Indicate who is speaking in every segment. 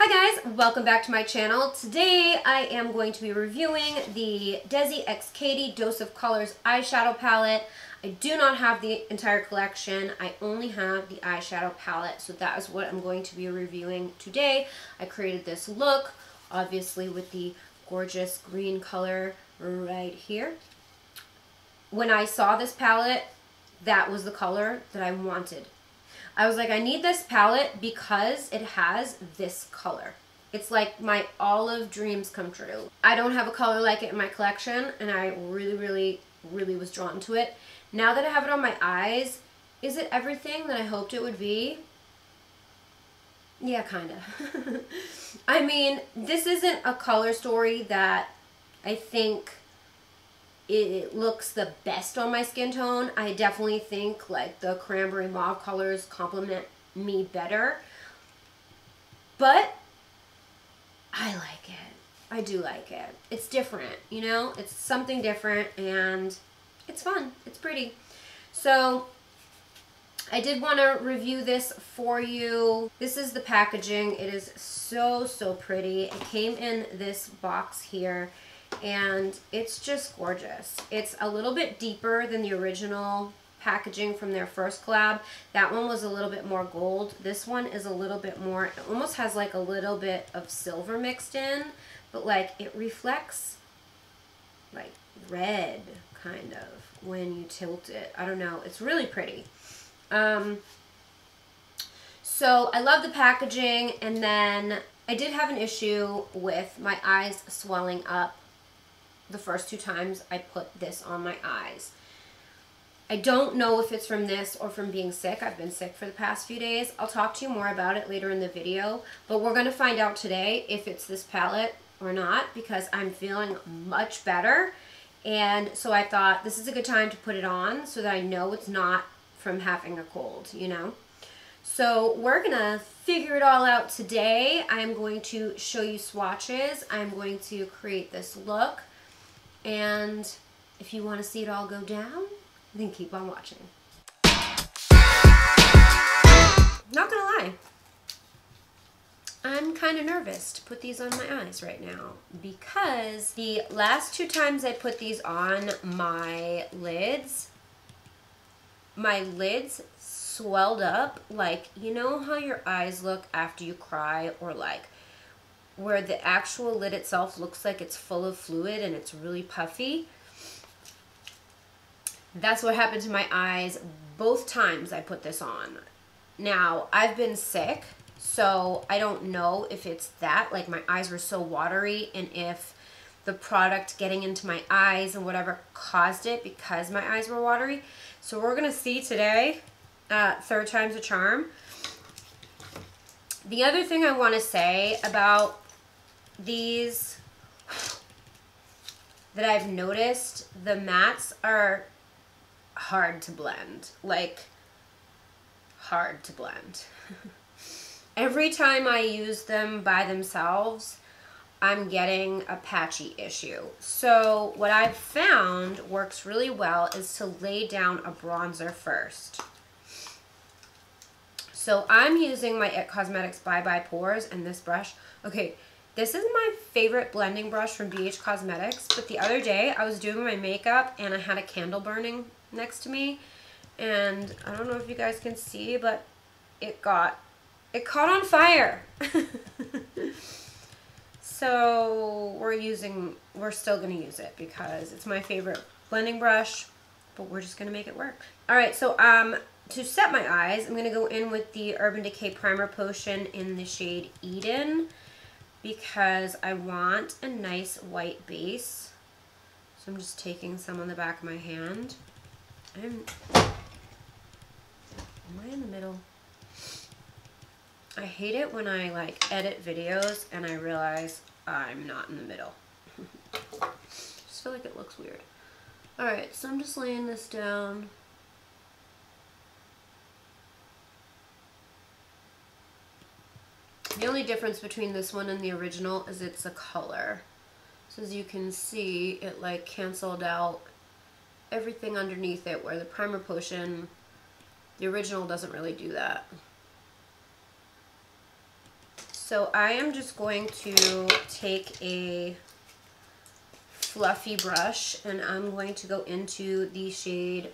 Speaker 1: Hi guys, welcome back to my channel. Today I am going to be reviewing the Desi x Katy Dose of Colors eyeshadow palette. I do not have the entire collection. I only have the eyeshadow palette, so that is what I'm going to be reviewing today. I created this look, obviously with the gorgeous green color right here. When I saw this palette, that was the color that I wanted. I was like, I need this palette because it has this color. It's like my olive dreams come true. I don't have a color like it in my collection, and I really was drawn to it. Now that I have it on my eyes, is it everything that I hoped it would be? Yeah, kinda. I mean, this isn't a color story that I think it looks the best on my skin tone. I definitely think like the cranberry mauve colors complement me better, but I like it. I do like it. It's different, you know? It's something different and it's fun. It's pretty. So I did want to review this for you. This is the packaging. It is so pretty. It came in this box here, and it's just gorgeous. It's a little bit deeper than the original packaging from their first collab. That one was a little bit more gold. This one is a little bit more, it almost has like a little bit of silver mixed in, but like it reflects like red kind of when you tilt it. I don't know. It's really pretty. So I love the packaging, and then I did have an issue with my eyes swelling up the first two times I put this on my eyes. I don't know if it's from this or from being sick. I've been sick for the past few days. I'll talk to you more about it later in the video, but we're going to find out today if it's this palette or not, because I'm feeling much better, and so I thought this is a good time to put it on so that I know it's not from having a cold, you know? So we're gonna figure it all out today. I'm going to show you swatches. I'm going to create this look, and if you want to see it all go down, then keep on watching. Not gonna lie, I'm kind of nervous to put these on my eyes right now, because the last two times I put these on, my lids swelled up. Like, you know how your eyes look after you cry, or like where the actual lid itself looks like it's full of fluid and it's really puffy? That's what happened to my eyes both times I put this on. Now, I've been sick, so I don't know if it's that, like my eyes were so watery, and if the product getting into my eyes and whatever caused it because my eyes were watery. So we're gonna see today, third time's a charm. The other thing I wanna say about these that I've noticed, the mattes are hard to blend, like hard to blend. Every time I use them by themselves, I'm getting a patchy issue. So what I've found works really well is to lay down a bronzer first. So I'm using my It Cosmetics Bye Bye Pores and this brush. Okay, this is my favorite blending brush from BH Cosmetics, but the other day I was doing my makeup and I had a candle burning next to me, and I don't know if you guys can see, but it caught on fire. So we're still gonna use it because it's my favorite blending brush, but we're just gonna make it work. All right, so to set my eyes, I'm gonna go in with the Urban Decay Primer Potion in the shade Eden, because I want a nice white base. So I'm just taking some on the back of my hand. Am I in the middle? I hate it when I like edit videos and I realize I'm not in the middle. Just feel like it looks weird. Alright, so I'm just laying this down. The only difference between this one and the original is it's a color. So as you can see, it like canceled out everything underneath it, where the Primer Potion, the original, doesn't really do that. So I am just going to take a fluffy brush and I'm going to go into the shade,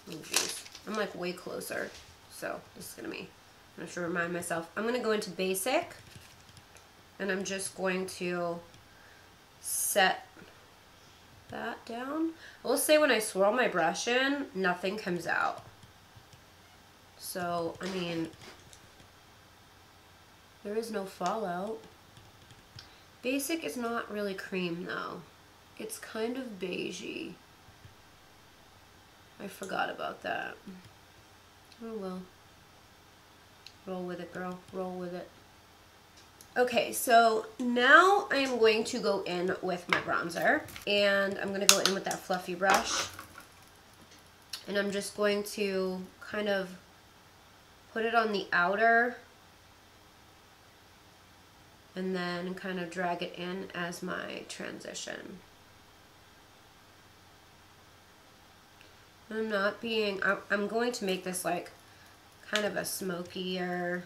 Speaker 1: oh geez, I'm like way closer. So this is gonna be, I have to remind myself. I'm gonna go into Basic and I'm just going to set that down. I will say when I swirl my brush in, nothing comes out. So, I mean, there is no fallout. Basic is not really cream though. It's kind of beigey. I forgot about that. Oh well. Roll with it, girl. Roll with it. Okay, so now I'm going to go in with my bronzer. And I'm going to go in with that fluffy brush. And I'm just going to kind of put it on the outer. And then kind of drag it in as my transition. I'm not being, I'm going to make this like kind of a smokier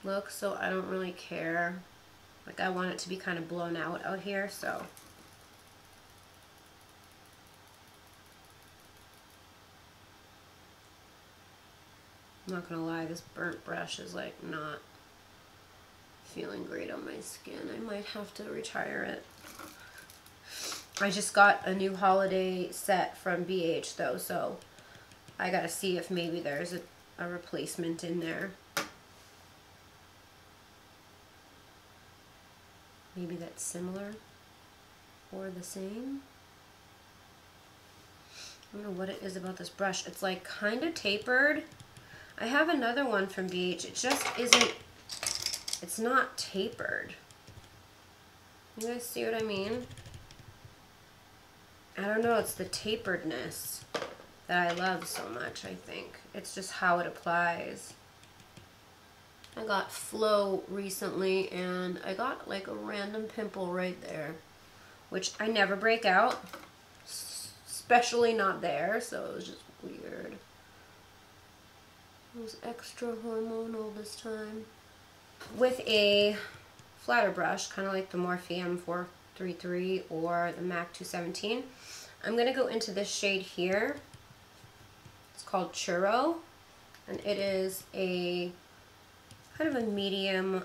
Speaker 1: look, so I don't really care. Like I want it to be kind of blown out here, so. I'm not gonna lie, this burnt brush is like not feeling great on my skin. I might have to retire it. I just got a new holiday set from BH though, so I gotta see if maybe there's a replacement in there. Maybe that's similar or the same. I don't know what it is about this brush. It's like kind of tapered. I have another one from BH. It just isn't, it's not tapered. You guys see what I mean? I don't know, it's the taperedness that I love so much, I think. It's just how it applies. I got Flow recently and I got like a random pimple right there, which I never break out, especially not there, so it was just weird. It was extra hormonal this time. With a flatter brush, kind of like the Morphe M433 or the MAC 217, I'm going to go into this shade here. It's called Churro, and it is a kind of a medium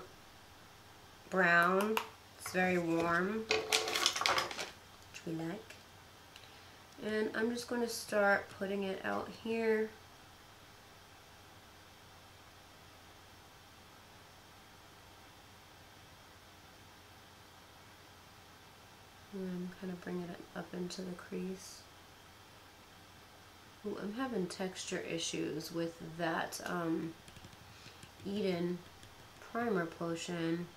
Speaker 1: brown. It's very warm, which we like. And I'm just going to start putting it out here. And kind of bringing it up into the crease. Ooh, I'm having texture issues with that Eden primer potion.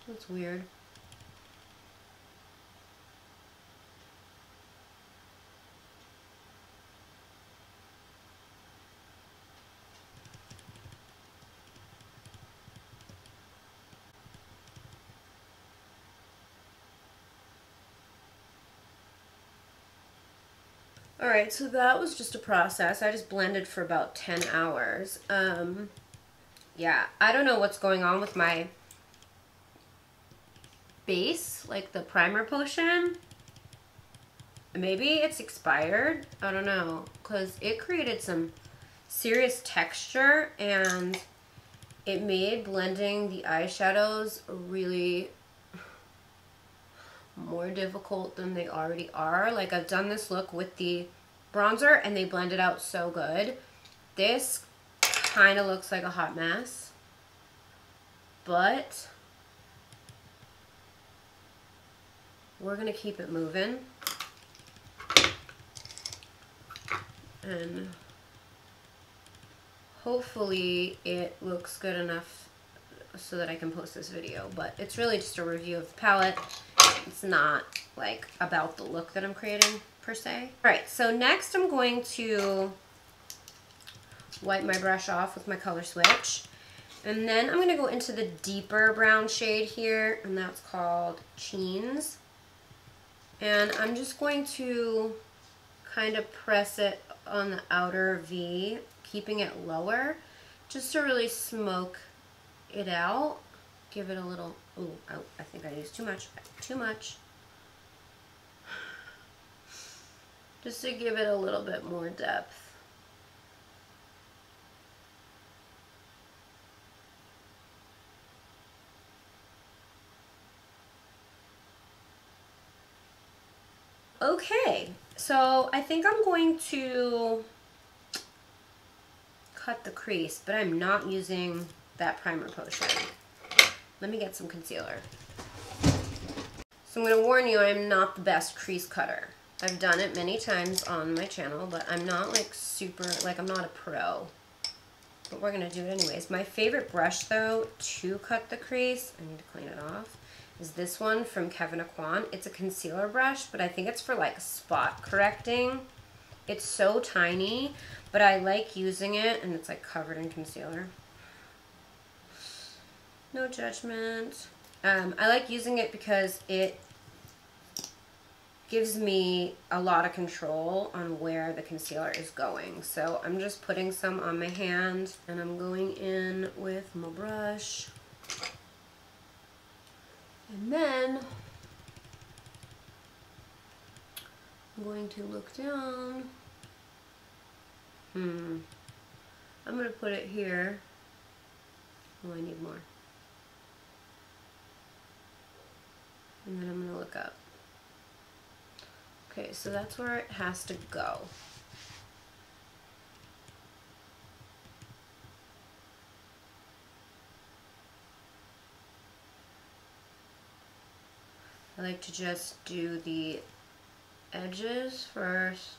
Speaker 1: That's weird. Alright, so that was just a process. I just blended for about 10 hours. Yeah, I don't know what's going on with my base, like the primer potion. Maybe it's expired. I don't know, because it created some serious texture and it made blending the eyeshadows really more difficult than they already are. Like I've done this look with the bronzer and they blended out so good. This kind of looks like a hot mess, but we're gonna keep it moving and hopefully it looks good enough so that I can post this video. But it's really just a review of the palette. It's not like about the look that I'm creating per se. Alright, so next I'm going to wipe my brush off with my color switch. And then I'm going to go into the deeper brown shade here, and that's called Cheens. And I'm just going to kind of press it on the outer V, keeping it lower, just to really smoke it out. Give it a little, ooh, I think I used too much. Too much. Just to give it a little bit more depth. Okay, so I think I'm going to cut the crease, but I'm not using that primer potion. Let me get some concealer. So I'm going to warn you, I'm not the best crease cutter. I've done it many times on my channel, but I'm not like super, like I'm not a pro. But we're going to do it anyways. My favorite brush though to cut the crease, I need to clean it off, is this one from Kevyn Aucoin. It's a concealer brush, but I think it's for like spot correcting. It's so tiny, but I like using it, and it's like covered in concealer. No judgment. I like using it because it gives me a lot of control on where the concealer is going. So I'm just putting some on my hand, and I'm going in with my brush. And then I'm going to look down. I'm going to put it here. Oh, I need more. And then I'm going to look up. Okay, so that's where it has to go. I like to just do the edges first.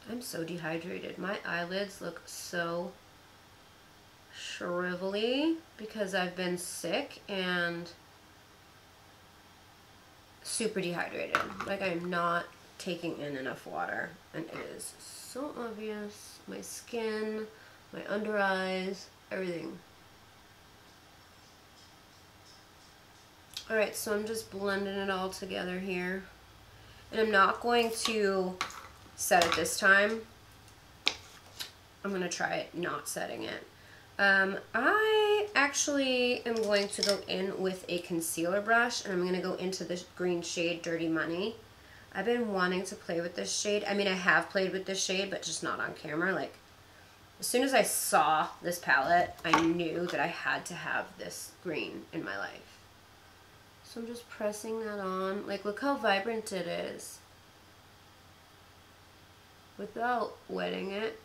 Speaker 1: I'm so dehydrated. My eyelids look so shrivelly because I've been sick and super dehydrated. Like I'm not taking in enough water, and it is so obvious. My skin, my under eyes, everything. Alright, so I'm just blending it all together here. And I'm not going to set it this time. I'm going to try it not setting it. I actually am going to go in with a concealer brush, and I'm going to go into this green shade, Dirty Money. I've been wanting to play with this shade. I mean, I have played with this shade, but just not on camera. Like, as soon as I saw this palette, I knew that I had to have this green in my life. So I'm just pressing that on. Like, look how vibrant it is without wetting it.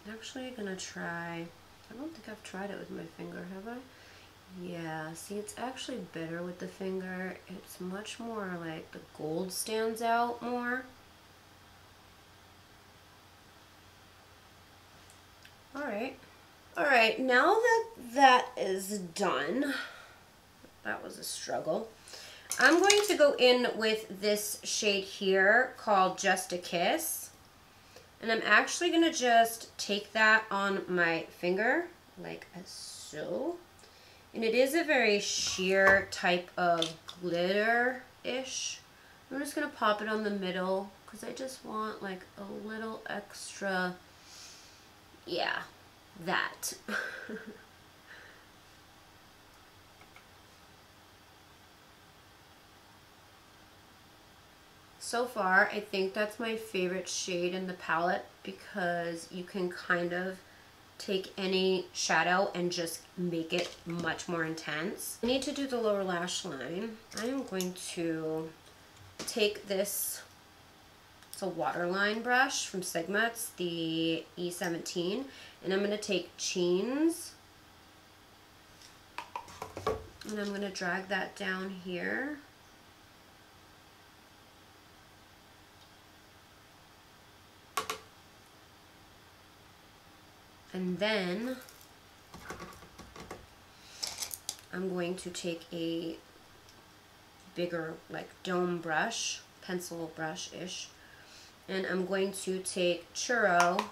Speaker 1: I'm actually gonna try, I don't think I've tried it with my finger, have I? Yeah, see, it's actually better with the finger. It's much more like the gold stands out more. Alright. Alright, now that that is done, that was a struggle, I'm going to go in with this shade here called Just a Kiss. And I'm actually going to just take that on my finger, like so. And it is a very sheer type of glitter-ish. I'm just going to pop it on the middle because I just want like a little extra, yeah, that. So far, I think that's my favorite shade in the palette because you can kind of take any shadow and just make it much more intense. I need to do the lower lash line. I am going to take this, it's a waterline brush from Sigma, it's the E17, and I'm going to take Cheens, and I'm going to drag that down here. And then I'm going to take a bigger like dome brush, pencil brush-ish, And I'm going to take Churro.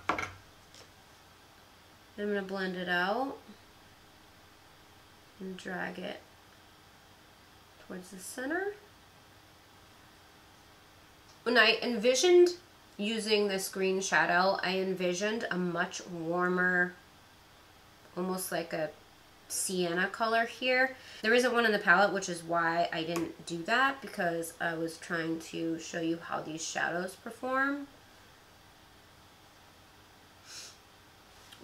Speaker 1: I'm going to blend it out and drag it towards the center. When I envisioned using this green shadow, I envisioned a much warmer, almost like a sienna color here. There isn't one in the palette, which is why I didn't do that, because I was trying to show you how these shadows perform.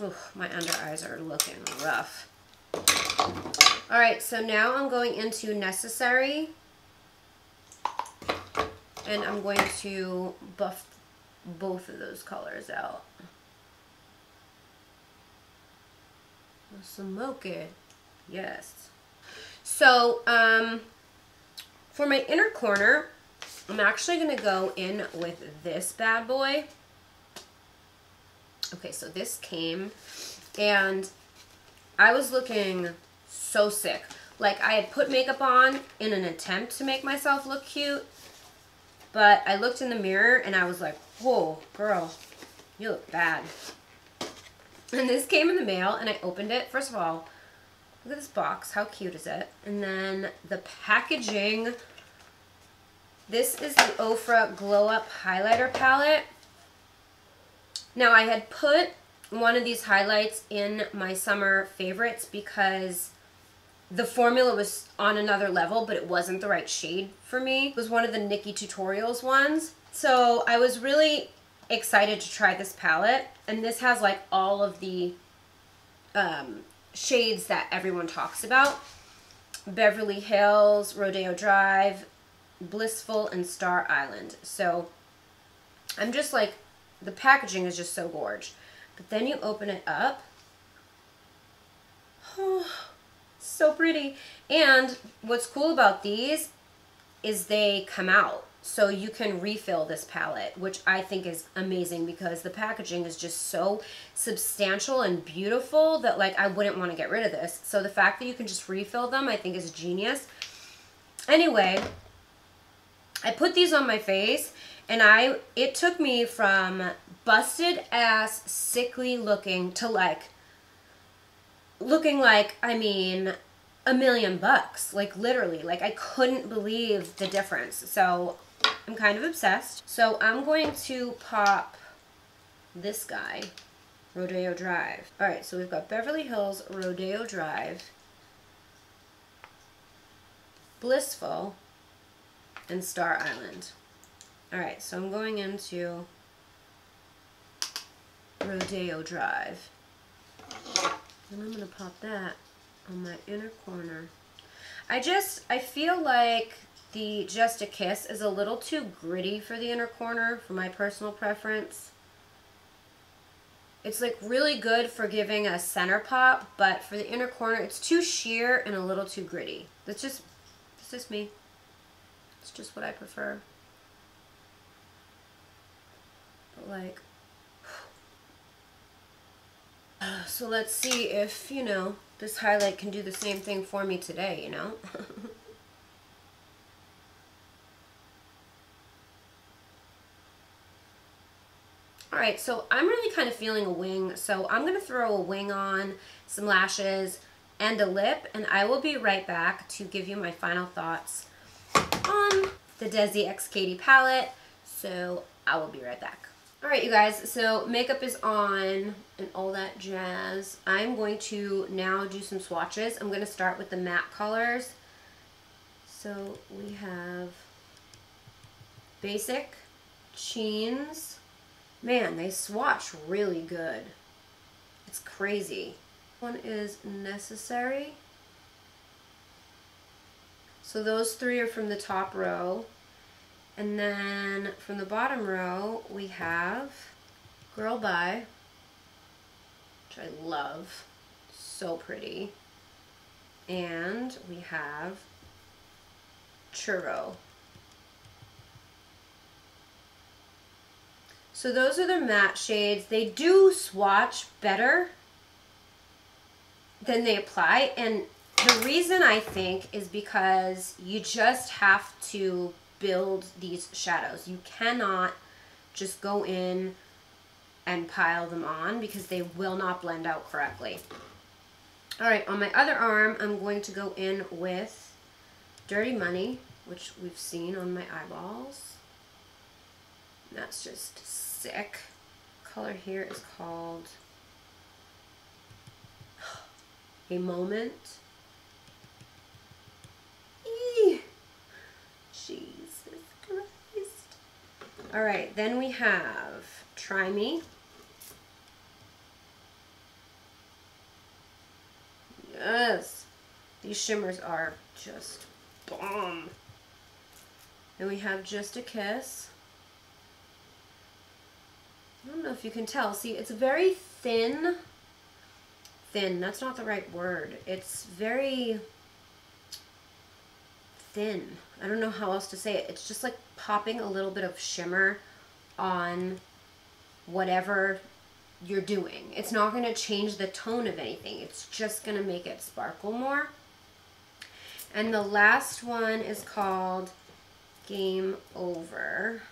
Speaker 1: Ooh, my under eyes are looking rough. Alright, so now I'm going into Necessary, and I'm going to buff both of those colors out. Smoke it. Yes. So, for my inner corner, I'm actually going to go in with this bad boy. Okay, so this came, and I was looking so sick. Like, I had put makeup on in an attempt to make myself look cute, but I looked in the mirror and I was like, whoa, girl, you look bad. And this came in the mail, and I opened it. First of all, look at this box. How cute is it? And then the packaging. This is the Oprah Glow Up Highlighter Palette. Now, I had put one of these highlights in my summer favorites because the formula was on another level, but it wasn't the right shade for me. It was one of the Nikki Tutorials ones. So I was really excited to try this palette, and this has like all of the shades that everyone talks about. Beverly Hills, Rodeo Drive, Blissful, and Star Island. So I'm just like, the packaging is just so gorge. But then you open it up. Oh, so pretty. And what's cool about these is they come out. So you can refill this palette, which I think is amazing because the packaging is just so substantial and beautiful that like I wouldn't want to get rid of this. So the fact that you can just refill them, I think is genius. Anyway, I put these on my face, and it took me from busted ass, sickly looking to like looking like, I mean, $1,000,000, like literally. Like I couldn't believe the difference. So I'm kind of obsessed. So I'm going to pop this guy, Rodeo Drive. All right, so we've got Beverly Hills, Rodeo Drive, Blissful, and Star Island. All right, so I'm going into Rodeo Drive. And I'm gonna pop that on my inner corner. I feel like the Just a Kiss is a little too gritty for the inner corner for my personal preference. It's like really good for giving a center pop, but for the inner corner, it's too sheer and a little too gritty. It's just me. It's just what I prefer. But like, so let's see if, you know, this highlight can do the same thing for me today, you know? Alright, so I'm really kind of feeling a wing, so I'm going to throw a wing on, some lashes, and a lip, and I will be right back to give you my final thoughts on the Desi x Katy palette, so I will be right back. Alright, you guys, so makeup is on and all that jazz. I'm going to now do some swatches. I'm going to start with the matte colors. So we have Basic, Cheens. Man, they swatch really good. It's crazy. One is Necessary. So those three are from the top row. And then from the bottom row, we have Girl Bye, which I love. So pretty. And we have Churro. So those are the matte shades. They do swatch better than they apply. And the reason I think is because you just have to build these shadows. You cannot just go in and pile them on because they will not blend out correctly. All right, on my other arm, I'm going to go in with Dirty Money, which we've seen on my eyeballs. That's just sick. Color here is called A Moment. Eee. Jesus Christ. All right, then we have Try Me. Yes, these shimmers are just bomb. Then we have Just a Kiss. I don't know if you can tell. See, it's very thin. Thin, that's not the right word. It's very thin. I don't know how else to say it. It's just like popping a little bit of shimmer on whatever you're doing. It's not going to change the tone of anything. It's just going to make it sparkle more. And the last one is called Game Over.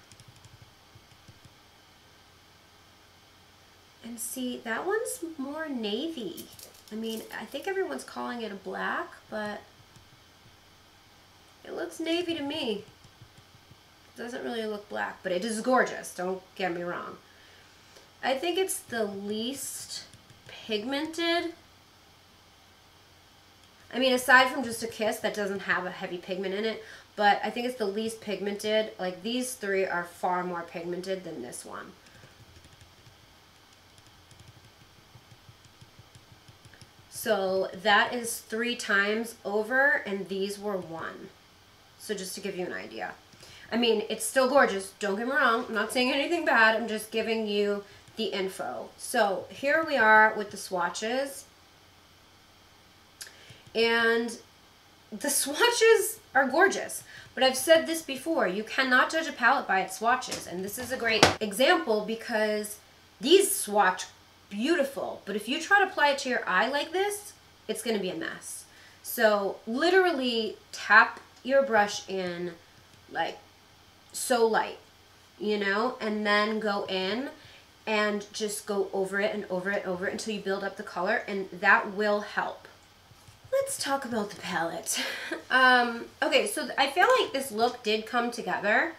Speaker 1: And see, that one's more navy. I mean, I think everyone's calling it a black, but it looks navy to me. It doesn't really look black, but it is gorgeous. Don't get me wrong. I think it's the least pigmented. I mean, aside from Just a Kiss, that doesn't have a heavy pigment in it, but I think it's the least pigmented. Like, these three are far more pigmented than this one. So that is 3 times over, and these were 1. So just to give you an idea. I mean, it's still gorgeous. Don't get me wrong. I'm not saying anything bad. I'm just giving you the info. So here we are with the swatches. And the swatches are gorgeous. But I've said this before. You cannot judge a palette by its swatches. And this is a great example because these swatch beautiful, but if you try to apply it to your eye like this, it's going to be a mess. So literally tap your brush in like so light, you know, and then go in and just go over it and over it, over it until you build up the color, and that will help. Let's talk about the palette. Okay, so I feel like this look did come together.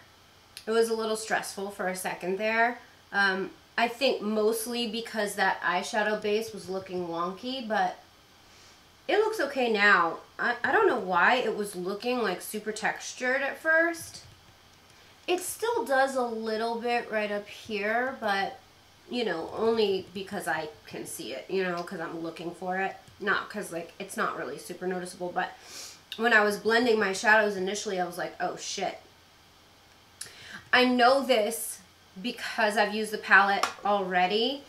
Speaker 1: It was a little stressful for a second there. I think mostly because that eyeshadow base was looking wonky, but it looks okay now. I don't know why it was looking like super textured at first. It still does a little bit right up here, but, you know, only because I can see it, you know, because I'm looking for it. Not because, like, it's not really super noticeable, but when I was blending my shadows initially, I was like, oh, shit. I know this because I've used the palette already,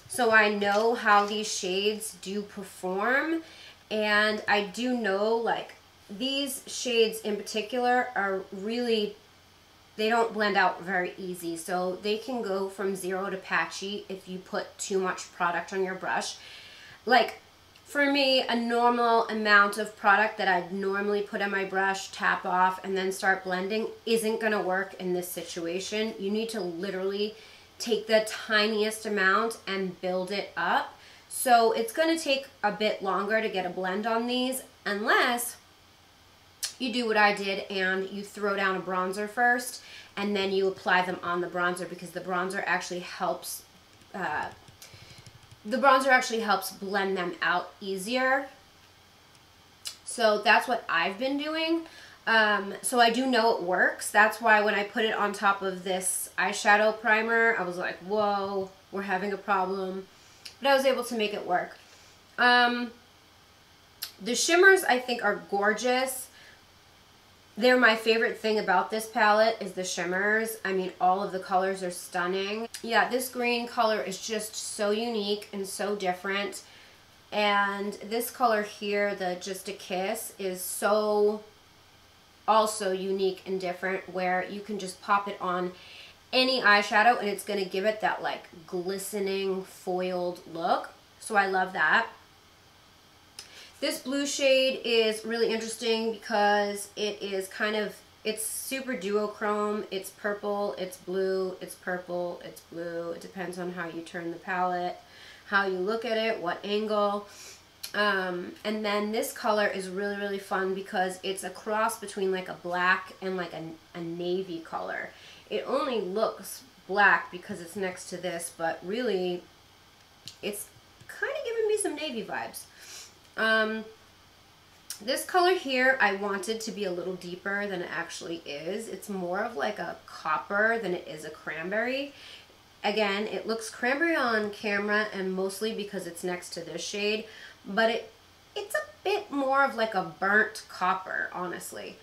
Speaker 1: so I know how these shades do perform, and I do know, like, these shades in particular are really, they don't blend out very easy, so they can go from 0 to patchy if you put too much product on your brush. Like, for me, a normal amount of product that I'd normally put on my brush, tap off, and then start blending isn't going to work in this situation. You need to literally take the tiniest amount and build it up. So it's going to take a bit longer to get a blend on these unless you do what I did and you throw down a bronzer first and then you apply them on the bronzer, because the bronzer actually helps blend them out easier. So that's what I've been doing. So I do know it works. That's why when I put it on top of this eyeshadow primer, I was like, whoa, we're having a problem. But I was able to make it work. The shimmers I think are gorgeous. They're my favorite thing about this palette is the shimmers. I mean, all of the colors are stunning. Yeah, this green color is just so unique and so different. And this color here, the Just a Kiss, is so also unique and different, where you can just pop it on any eyeshadow and it's going to give it that like glistening foiled look. So I love that. This blue shade is really interesting because it's It's super duochrome. It's purple, it's blue, it's purple, it's blue. It depends on how you turn the palette, how you look at it, what angle. And then this color is really, really fun because it's a cross between like a black and like a navy color. It only looks black because it's next to this, but really it's kind of giving me some navy vibes. This color here, I wanted to be a little deeper than it actually is. It's more of like a copper than it is a cranberry. Again, it looks cranberry on camera and mostly because it's next to this shade, but it's a bit more of like a burnt copper, honestly.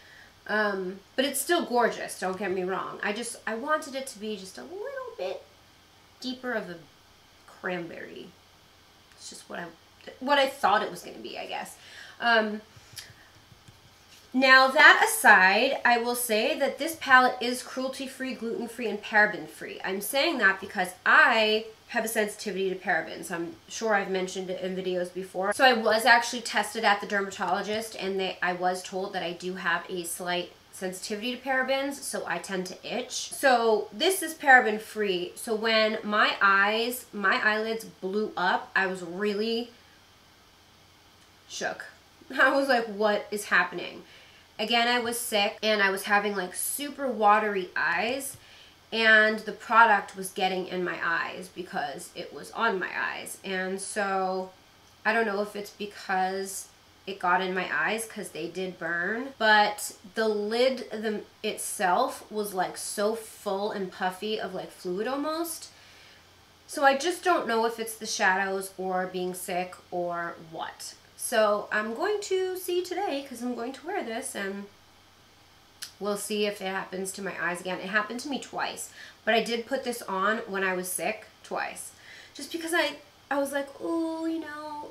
Speaker 1: But it's still gorgeous, don't get me wrong. I wanted it to be just a little bit deeper of a cranberry. It's just what I thought it was going to be, I guess. Now that aside, I will say that this palette is cruelty-free, gluten-free, and paraben-free. I'm saying that because I have a sensitivity to parabens. I'm sure I've mentioned it in videos before. So I was actually tested at the dermatologist, and I was told that I do have a slight sensitivity to parabens, so I tend to itch. So this is paraben-free. So when my eyelids blew up, I was really shook. I was like, what is happening? Again, I was sick and I was having like super watery eyes, and the product was getting in my eyes because it was on my eyes. And so I don't know if it's because it got in my eyes because they did burn, but the lid itself was like so full and puffy of like fluid almost. So I just don't know if it's the shadows or being sick or what. So I'm going to see today because I'm going to wear this, and we'll see if it happens to my eyes again. It happened to me twice, but I did put this on when I was sick twice. Just because I was like, oh, you know,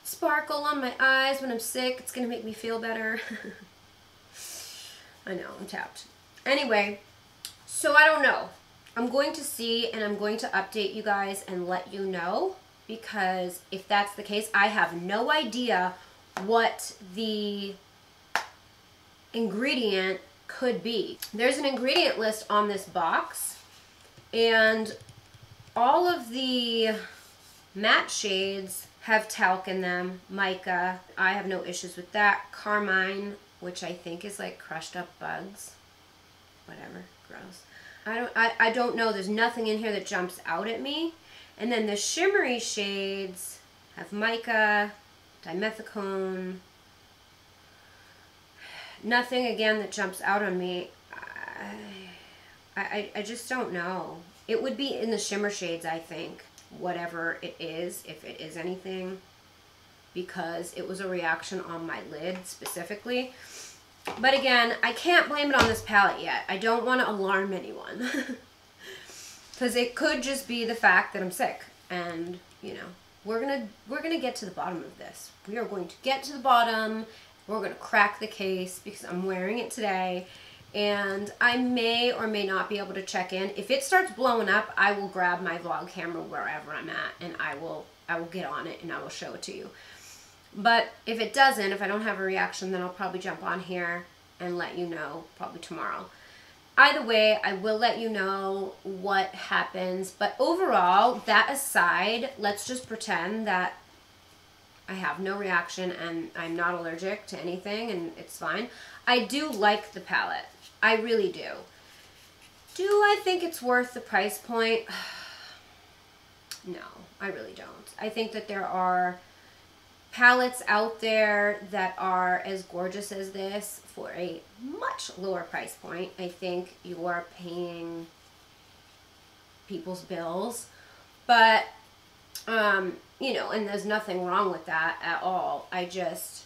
Speaker 1: sparkle on my eyes when I'm sick. It's going to make me feel better. I know, I'm tapped. Anyway, so I don't know. I'm going to see, and I'm going to update you guys and let you know. Because if that's the case, I have no idea what the ingredient could be. There's an ingredient list on this box, and all of the matte shades have talc in them, mica. I have no issues with that. Carmine, which I think is like crushed up bugs. Whatever, gross. I don't know. There's nothing in here that jumps out at me. And then the shimmery shades have mica, dimethicone, nothing again that jumps out on me. I just don't know. It would be in the shimmer shades, I think, whatever it is, if it is anything, because it was a reaction on my lid specifically. But again, I can't blame it on this palette yet. I don't want to alarm anyone. Because it could just be the fact that I'm sick, and you know, we're gonna get to the bottom of this. We are going to get to the bottom. We're gonna crack the case because I'm wearing it today, and I may or may not be able to check in. If it starts blowing up, I will grab my vlog camera wherever I'm at, and I will get on it and I will show it to you. But if it doesn't, if I don't have a reaction, then I'll probably jump on here and let you know probably tomorrow. Either way, I will let you know what happens. But overall, that aside, let's just pretend that I have no reaction and I'm not allergic to anything and it's fine. I do like the palette. I really do. Do I think it's worth the price point? No, I really don't. I think that there are palettes out there that are as gorgeous as this for a much lower price point. I think you are paying people's bills, but you know, and there's nothing wrong with that at all. It's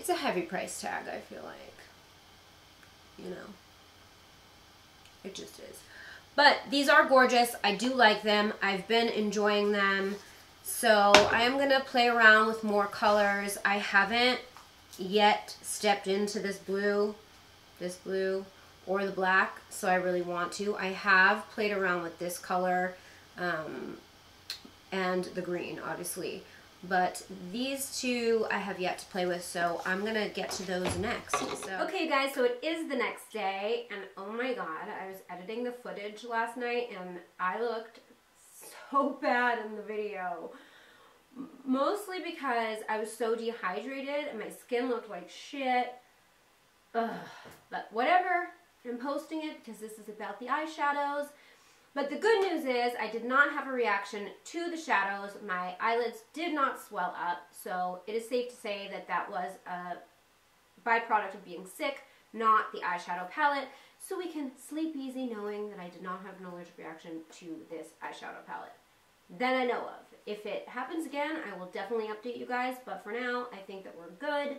Speaker 1: a heavy price tag, I feel like, you know, it just is. But these are gorgeous. I do like them. I've been enjoying them. So I am going to play around with more colors. I haven't yet stepped into this blue, or the black, so I really want to. I have played around with this color and the green, obviously. But these two I have yet to play with, so I'm going to get to those next. So. Okay guys, so it is the next day, and oh my god, I was editing the footage last night, and I looked so bad in the video. Mostly because I was so dehydrated, and my skin looked like shit. Ugh. But whatever, I'm posting it because this is about the eyeshadows. But the good news is I did not have a reaction to the shadows. My eyelids did not swell up, so it is safe to say that that was a byproduct of being sick, not the eyeshadow palette. So we can sleep easy knowing that I did not have an allergic reaction to this eyeshadow palette. That I know of. If it happens again, I will definitely update you guys, but for now, I think that we're good.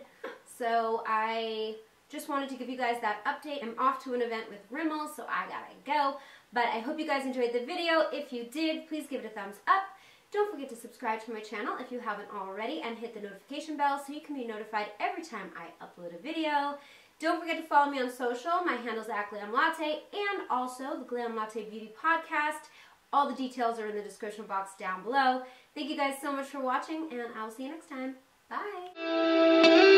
Speaker 1: So I just wanted to give you guys that update. I'm off to an event with Rimmel, so I gotta go. But I hope you guys enjoyed the video. If you did, please give it a thumbs up. Don't forget to subscribe to my channel if you haven't already, and hit the notification bell so you can be notified every time I upload a video. Don't forget to follow me on social. My handle's @GlamLatte, and also the Glam Latte Beauty Podcast. All the details are in the description box down below. Thank you guys so much for watching, and I will see you next time. Bye!